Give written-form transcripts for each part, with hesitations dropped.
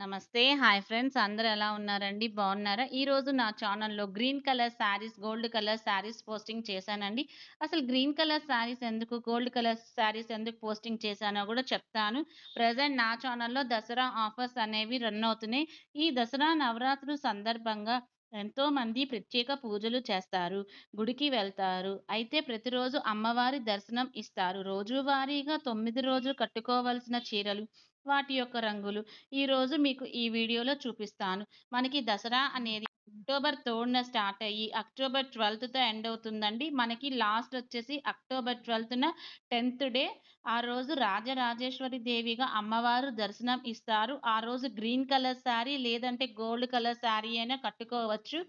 నమస్తే. Hi friends. అందరూ ఎలా ఉన్నారండి? బాగున్నారా? ఈరోజు నా ఛానల్‌లో green colour saris, gold colour saris posting చేశానండి. అసలు గ్రీన్ కలర్ శారీస్ ఎందుకు, గోల్డ్ కలర్ శారీస్ ఎందుకు పోస్టింగ్ చేశానో గూడా చెప్తాను. ప్రెజెంట్ నా ఛానల్‌లో దసరా ఆఫర్స్ అనేవి రన్ అవుతున్నాయి. ఈ దసరా నవరాత్రులు సందర్భంగా ఎంతోమంది ప్రత్యేక పూజలు చేస్తారు. గుడికి వెళ్తారు. అయితే ప్రతిరోజు అమ్మవారి దర్శనం ఇస్తారు. రోజువారీగా 9 రోజులు కట్టుకోవాల్సిన చీరలు, వాటి యొక్క రంగులు ఈరోజు మీకు ఈ వీడియోలో చూపిస్తాను. మనకి దసరా అనేది అక్టోబర్ 3న స్టార్ట్ అయ్యి, అక్టోబర్ 12తో ఎండ్ అవుతుందండి. మనకి లాస్ట్ వచ్చేసి అక్టోబర్ 12న 10థ్ డే. ఆ రోజు రాజరాజేశ్వరి దేవిగా అమ్మవారు దర్శనం ఇస్తారు. ఆ రోజు గ్రీన్ కలర్ శారీ లేదంటే గోల్డ్ కలర్ శారీ అయినా కట్టుకోవచ్చు.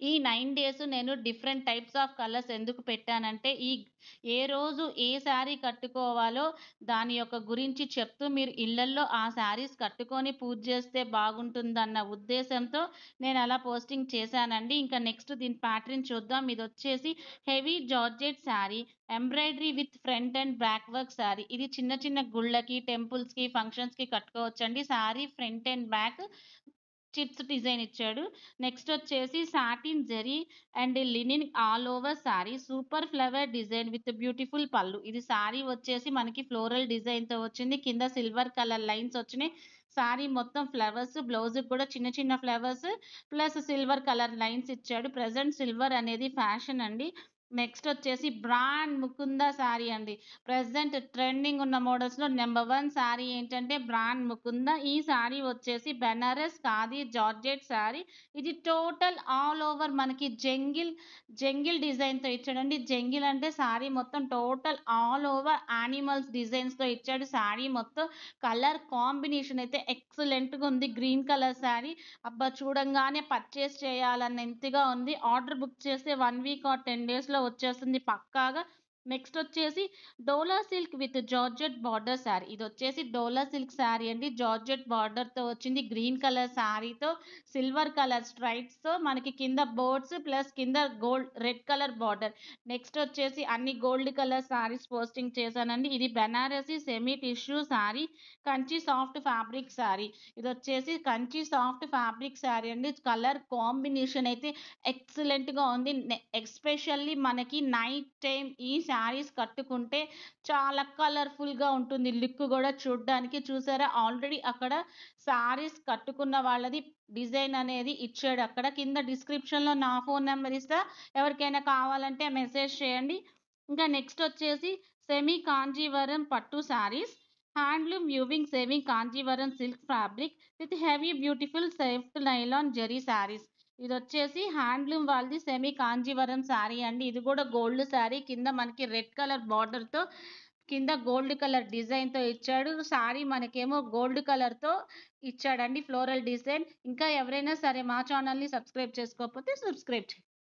ఈ 9 డేస్ నేను డిఫరెంట్ టైప్స్ ఆఫ్ కలర్స్ ఎందుకు పెట్టానంటే, ఏ రోజు ఏ శారీ కట్టుకోవాలో దాని యొక్క గురించి చెప్తూ మీరు ఇళ్లల్లో ఆ శారీస్ కట్టుకొని పూజ చేస్తే బాగుంటుందన్న ఉద్దేశంతో నేనలా పోస్టింగ్ చేశానండి. ఇంకా నెక్స్ట్ దీని ప్యాటర్న్ చూద్దాం. ఇదొచ్చేసి heavy georgette sari, embroidery with front and back work sari. ఇది చిన్న చిన్న గుళ్ళకి, టెంపుల్స్‌కి, ఫంక్షన్స్‌కి కట్టుకోవచ్చండి. Sari front and back chips design ఇచ్చాడు. నెక్స్ట్ వచ్చేసి satin zari and linen all over sari, super flower design with beautiful పళ్ళు. ఇది సారీ వచ్చేసి మనకి ఫ్లోరల్ డిజైన్‌తో వచ్చింది. కింద సిల్వర్ కలర్ లైన్స్ వచ్చినాయి. సారీ మొత్తం ఫ్లవర్స్, బ్లౌజ్‌కి కూడా చిన్న చిన్న flowers plus silver colour lines ఇచ్చాడు. ప్రెజెంట్ సిల్వర్ అనేది ఫ్యాషన్ అండి. నెక్స్ట్ వచ్చేసి బ్రాండ్ ముకుంద సారీ అండి. ప్రెజెంట్ ట్రెండింగ్ ఉన్న మోడల్స్‌లో నంబర్ 1 సారీ ఏంటంటే బ్రాండ్ ముకుంద. ఈ సారీ వచ్చేసి బెనారస్ ఖాదీ జార్జెట్ సారీ. ఇది టోటల్ ఆల్ ఓవర్ మనకి జంగిల్ డిజైన్‌తో ఇచ్చాడండి. జంగిల్ అంటే సారీ మొత్తం టోటల్ ఆల్ ఓవర్ యానిమల్స్ డిజైన్స్‌తో ఇచ్చాడు. సారీ మొత్తం కలర్ కాంబినేషన్ అయితే ఎక్సలెంట్‌గా ఉంది. Green colour sorry. అబ్బా! చూడంగానే పర్చేస్ చేయాలన్నంతగా ఉంది. ఆర్డర్ బుక్ చేస్తే 1 వీక్ ఆర్ 10 డేస్‌లో వచ్చేస్తుంది పక్కాగా. నెక్స్ట్ వచ్చేసి dola silk with georgette border sari. ఇదొచ్చేసి డోలా సిల్క్ సారీ అండి. జార్జెట్ బార్డర్‌తో వచ్చింది. గ్రీన్ కలర్ సారీతో సిల్వర్ కలర్ స్ట్రైప్స్‌తో మనకి కింద బోర్డ్స్ ప్లస్ కింద రెడ్ కలర్ బార్డర్. నెక్స్ట్ వచ్చేసి అన్ని గోల్డ్ కలర్ సారీస్ పోస్టింగ్ చేశానండి. ఇది Banarasi semi tissue sari, Kanchi soft fabric sari. ఇదొచ్చేసి కంచి సాఫ్ట్ ఫ్యాబ్రిక్ సారీ అండి. కలర్ కాంబినేషన్ అయితే ఎక్సలెంట్‌గా ఉంది. ఎస్పెషల్లీ మనకి నైట్ టైమ్ ఈ శారీస్ కట్టుకుంటే చాలా కలర్‌ఫుల్‌గా ఉంటుంది. లుక్ గూడా చూడ్డానికి. చూసారా ఆల్రెడీ అక్కడ శారీస్ కట్టుకున్న వాళ్ళది డిజైన్ అనేది ఇచ్చాడు అక్కడ. కింద డిస్క్రిప్షన్‌లో నా ఫోన్ నంబర్ ఇస్తా. ఎవరికైనా కావాలంటే మెసేజ్ చేయండి. ఇంకా నెక్స్ట్ వచ్చేసి సెమీ కాంజీవరం పట్టు sarees, handloom weaving semi Kanjeevaram silk fabric with heavy beautiful soft nylon zari sarees. ఇదొచ్చేసి హ్యాండ్లూమ్ వాళ్ళది సెమీ కాంజీవరం శారీ అండి. ఇది కూడా గోల్డ్ శారీ. కింద మనకి రెడ్ కలర్ బార్డర్‌తో కింద గోల్డ్ కలర్ డిజైన్‌తో ఇచ్చాడు. శారీ మనకేమో గోల్డ్ కలర్‌తో ఇచ్చాడండి ఫ్లోరల్ డిజైన్. ఇంకా ఎవరైనా సరే మా ఛానెల్‌ని సబ్స్క్రైబ్ చేసుకోకపోతే సబ్స్క్రైబ్ చేయండి.